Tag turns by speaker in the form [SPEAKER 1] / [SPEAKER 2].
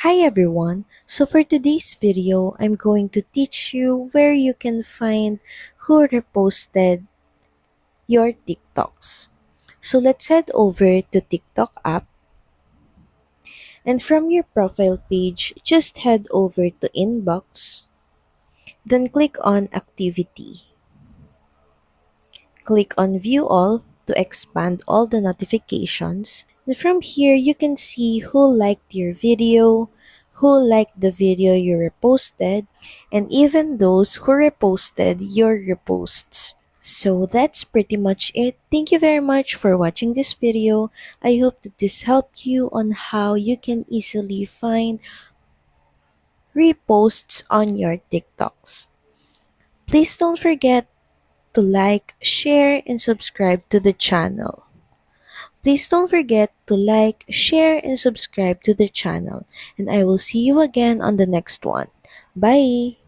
[SPEAKER 1] Hi everyone! So for today's video, I'm going to teach you where you can find who reposted your TikToks. So let's head over to TikTok app, and from your profile page, just head over to inbox, then click on activity. Click on view all to expand all the notifications. And from here, you can see who liked your video, who liked the video you reposted, and even those who reposted your reposts. So that's pretty much it. Thank you very much for watching this video. I hope that this helped you on how you can easily find reposts on your TikToks. Please don't forget to like, share, and subscribe to the channel. Please don't forget to like, share, and subscribe to the channel. And I will see you again on the next one. Bye!